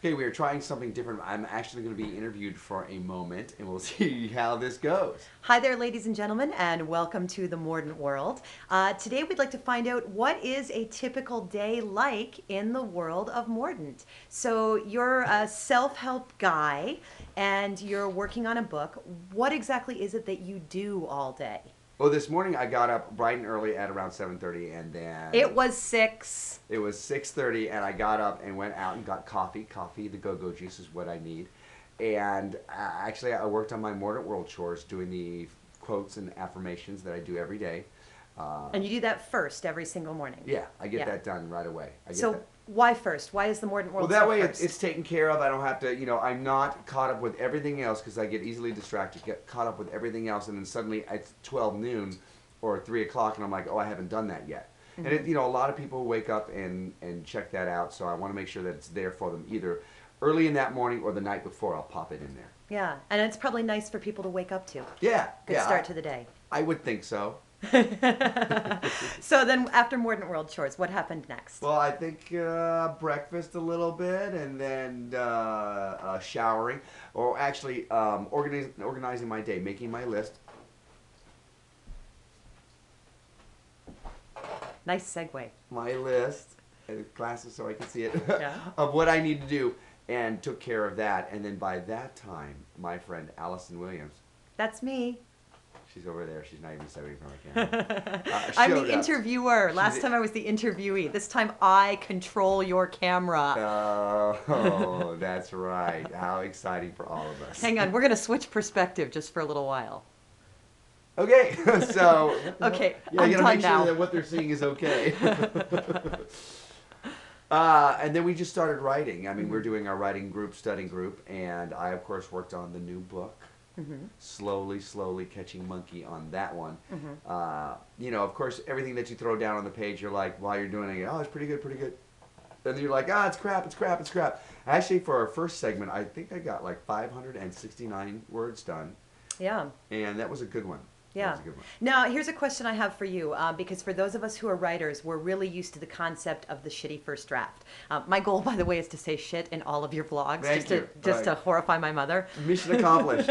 Okay, we are trying something different. I'm actually going to be interviewed for a moment, and we'll see how this goes. Hi there, ladies and gentlemen, and welcome to the Mordant world. Today we'd like to find out what is a typical day like in the world of Mordant. So you're a self-help guy, and you're working on a book. What exactly is it that you do all day? Well, this morning I got up bright and early at around 7:30, and then It was 6. it was 6:30, and I got up and went out and got coffee. Coffee, the go-go juice is what I need. And actually, I worked on my Mordant World chores, doing the quotes and affirmations that I do every day. And you do that first every single morning. Yeah, I get that done right away. So why first? Why is the Mordant world Well, that way first? it's taken care of. I don't have to, I'm not caught up with everything else because I get easily distracted, get caught up with everything else, and then suddenly it's 12 noon or 3 o'clock, and I'm like, oh, I haven't done that yet. Mm-hmm. And, a lot of people wake up and check that out, so I want to make sure that it's there for them either early in that morning or the night before. I'll pop it in there. Yeah, and it's probably nice for people to wake up to. Yeah. Good start to the day. I would think so. So then after Mordant World chores, what happened next? Well, I think breakfast a little bit, and then showering, or actually organizing my day, making my list. Nice segue. My list, and glasses so I can see it, Yeah. of what I need to do, and took care of that. And then by that time, my friend Allison Williams, That's me. she's over there. She's not even stepping from my camera. I'm showed the up. interviewer. Last time I was the interviewee. This time I control your camera. Oh, that's right. How exciting for all of us. Hang on, we're going to switch perspective just for a little while. Okay, so Okay, yeah, I'm you gotta done make now. sure that what they're seeing is okay. And then we just started writing. I mean, we're doing our writing group, studying group, and I, of course, worked on the new book. Slowly catching monkey on that one. Of course, everything that you throw down on the page, you're like, while you're doing it, oh, it's pretty good. And you're like, it's crap. Actually, for our first segment, I think I got like 569 words done. Yeah. And that was a good one. Yeah. That was a good one. Now, here's a question I have for you, because for those of us who are writers, we're really used to the concept of the shitty first draft. My goal, by the way, is to say shit in all of your vlogs, just to horrify my mother. Mission accomplished.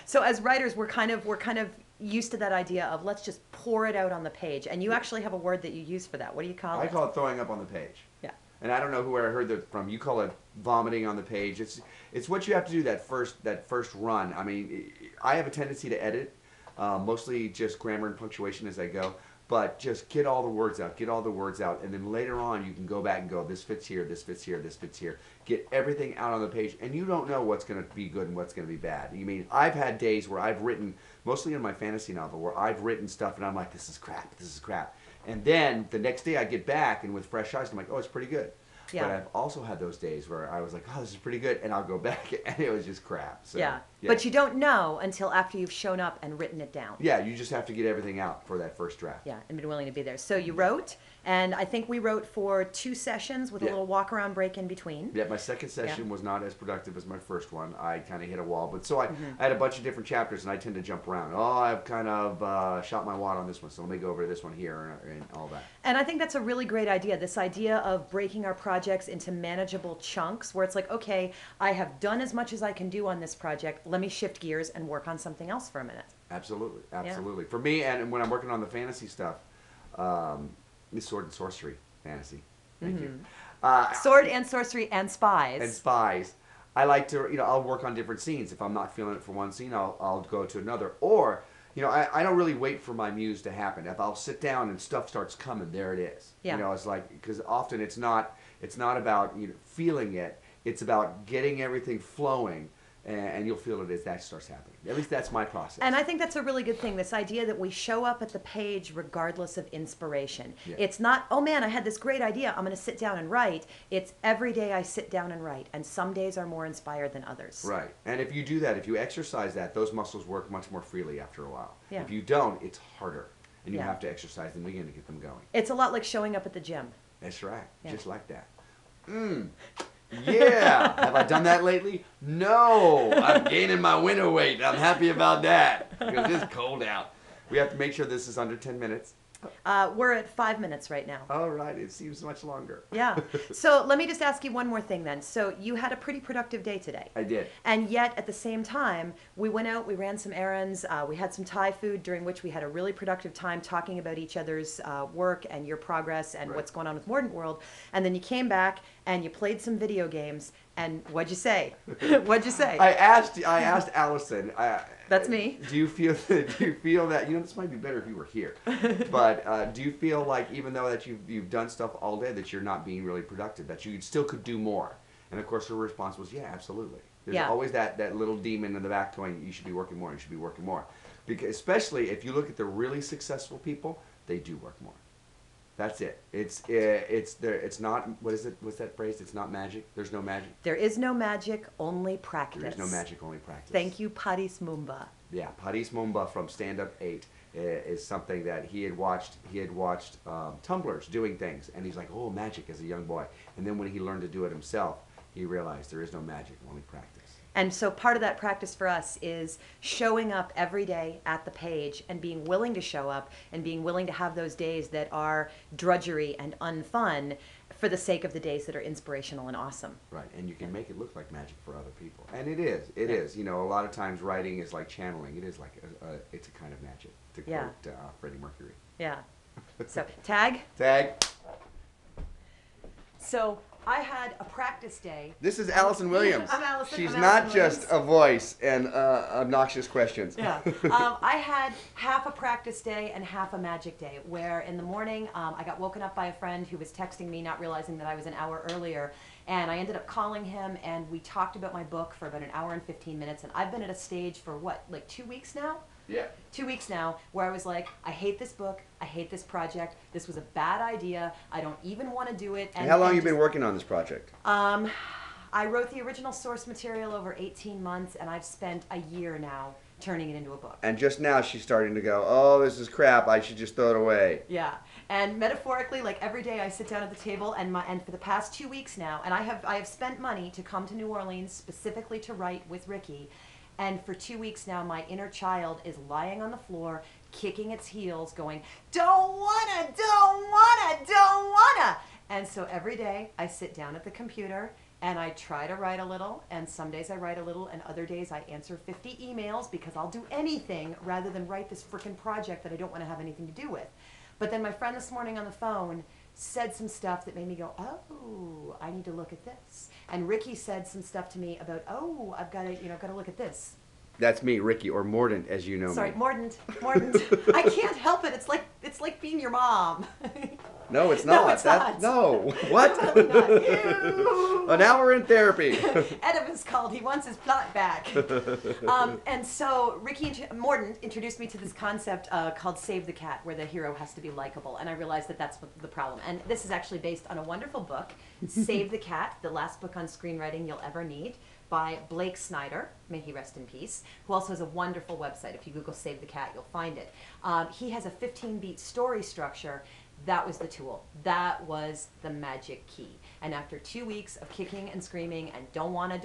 So as writers, we're kind of used to that idea of let's just pour it out on the page. And you actually have a word that you use for that. What do you call it? I call it throwing up on the page. Yeah. And I don't know where I heard that from. You call it vomiting on the page. It's what you have to do that first run. I mean, I have a tendency to edit, mostly just grammar and punctuation as I go. But just get all the words out, and then later on you can go back and go, this fits here, this fits here, this fits here. Get everything out on the page, and you don't know what's going to be good and what's going to be bad. You mean, I've had days where I've written, mostly in my fantasy novel, where I've written stuff and I'm like, this is crap. And then the next day I get back, and with fresh eyes, I'm like, oh, it's pretty good. Yeah. But I've also had those days where I was like, oh, this is pretty good, and I'll go back, and it was just crap. So, yeah. But you don't know until after you've shown up and written it down. Yeah, you just have to get everything out for that first draft. Yeah, and been willing to be there. So you wrote, and I think we wrote for 2 sessions with a little walk-around break in between. Yeah, my second session was not as productive as my first one. I kind of hit a wall. But so I had a bunch of different chapters, and I tend to jump around. Oh, I've kind of shot my wad on this one, so let me go over to this one here and all that. And I think that's a really great idea, this idea of breaking our projects into manageable chunks, where it's like, okay, I have done as much as I can do on this project. Let me shift gears and work on something else for a minute. Absolutely. For me, and when I'm working on the fantasy stuff, it's sword and sorcery fantasy. Thank you. Sword and sorcery and spies. And spies. I like to, I'll work on different scenes. If I'm not feeling it for one scene, I'll go to another. Or, I don't really wait for my muse to happen. If I'll sit down and stuff starts coming, there it is. Yeah. It's like, because often it's not about feeling it. It's about getting everything flowing. And you'll feel it as that starts happening. At least that's my process. And I think that's a really good thing, this idea that we show up at the page regardless of inspiration. Yeah. It's not, oh man, I had this great idea, I'm going to sit down and write. It's every day I sit down and write. And some days are more inspired than others. Right. And if you do that, if you exercise that, those muscles work much more freely after a while. Yeah. If you don't, it's harder. And you have to exercise them again to get them going. It's a lot like showing up at the gym. That's right. Yeah. Just like that. Yeah. Have I done that lately? No. I'm gaining my winter weight. I'm happy about that because it's cold out. We have to make sure this is under 10 minutes. We're at 5 minutes right now. All right, it seems much longer. Yeah. So let me just ask you one more thing then. So you had a pretty productive day today. I did. And yet at the same time, we went out, we ran some errands, we had some Thai food during which we had a really productive time talking about each other's work and your progress and what's going on with Mordant World. And then you came back and you played some video games. And what'd you say? What'd you say? I asked Allison. That's me. Do you feel that this might be better if you were here? But do you feel like even though that you've done stuff all day that you're not being really productive, that you still could do more? And of course her response was, yeah, absolutely. There's always that little demon in the back going, you should be working more. You should be working more. Because especially if you look at the really successful people, they do work more. That's it. It's not, what is it? What's that phrase? It's not magic. There's no magic. There is no magic, only practice. There is no magic, only practice. Thank you, Paris Mumba. Yeah, Paris Mumba from Stand Up 8 is something that he had watched. He had watched tumblers doing things, and he's like, oh, magic as a young boy. And then when he learned to do it himself, he realized there is no magic, only practice. And so part of that practice for us is showing up every day at the page and being willing to show up and being willing to have those days that are drudgery and unfun for the sake of the days that are inspirational and awesome. Right, and you can make it look like magic for other people. And it is. It is. You know, a lot of times writing is like channeling. It is like it's a kind of magic, to quote Freddie Mercury. Yeah. So, tag? Tag. So, I had a practice day. This is Allison Williams. I'm Allison. She's I'm not Allison just Williams. a voice and obnoxious questions. Yeah. I had half a practice day and half a magic day, where in the morning I got woken up by a friend who was texting me, not realizing that I was an hour earlier. And I ended up calling him, and we talked about my book for about an hour and 15 minutes. And I've been at a stage for, what, like 2 weeks now? Yeah. 2 weeks now, where I was like, I hate this book, I hate this project, this was a bad idea, I don't even want to do it. And how long have you been working on this project? I wrote the original source material over 18 months, and I've spent a year now turning it into a book. And just now she's starting to go, oh, this is crap, I should just throw it away. Yeah, and metaphorically, like every day I sit down at the table, and for the past 2 weeks now, and I have spent money to come to New Orleans specifically to write with Ricky. And for 2 weeks now, my inner child is lying on the floor, kicking its heels, going, don't wanna, don't wanna, don't wanna. And so every day I sit down at the computer and I try to write a little, and some days I write a little, and other days I answer 50 emails because I'll do anything rather than write this frickin' project that I don't want to have anything to do with. But then my friend this morning on the phone said some stuff that made me go, oh, I need to look at this. And Ricky said some stuff to me about, oh, I've got to look at this. That's me, Ricky, or Mordant, as you know. Sorry, me. Mordant. I can't help it. It's like being your mom. No, it's not. No, it's not. No. What? Totally not. Ew. Oh, now we're in therapy. Oedipus called. He wants his plot back. And so Mordant introduced me to this concept called Save the Cat, where the hero has to be likable. And I realized that that's the problem. And this is actually based on a wonderful book, Save the Cat, the last book on screenwriting you'll ever need, by Blake Snyder, may he rest in peace, who also has a wonderful website. If you Google Save the Cat, you'll find it. He has a 15-beat story structure. That was the tool. That was the magic key. And after 2 weeks of kicking and screaming and don't wanna,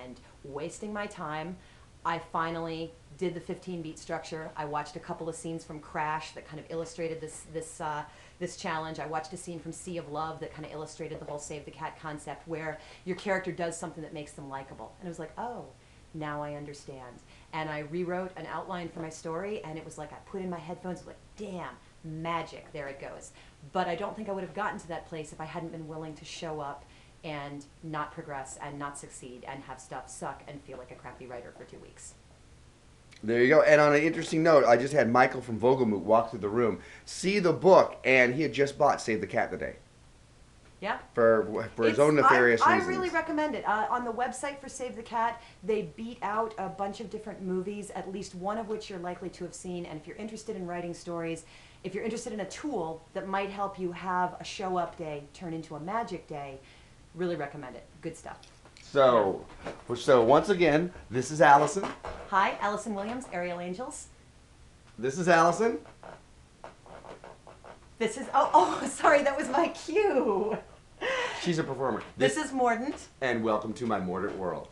and wasting my time, I finally did the 15-beat structure. I watched a couple of scenes from Crash that kind of illustrated this challenge. I watched a scene from Sea of Love that kind of illustrated the whole Save the Cat concept, where your character does something that makes them likable. And it was like, oh, now I understand. And I rewrote an outline for my story, and it was like I put in my headphones, like, damn, magic, there it goes. But I don't think I would have gotten to that place if I hadn't been willing to show up and not progress and not succeed and have stuff suck and feel like a crappy writer for 2 weeks. There you go. And on an interesting note, I just had Michael from Vogelmoot walk through the room, see the book, and he had just bought Save the Cat today. Yeah. For his own nefarious reasons. I really recommend it. On the website for Save the Cat, they beat out a bunch of different movies, at least one of which you're likely to have seen. And if you're interested in writing stories, if you're interested in a tool that might help you have a show-up day turn into a magic day, really recommend it. Good stuff. So once again, this is Allison. Hi, Allison Williams, Aerial Angels. This is Allison. This is, sorry, that was my cue. She's a performer. This is Mordant. And welcome to my Mordant world.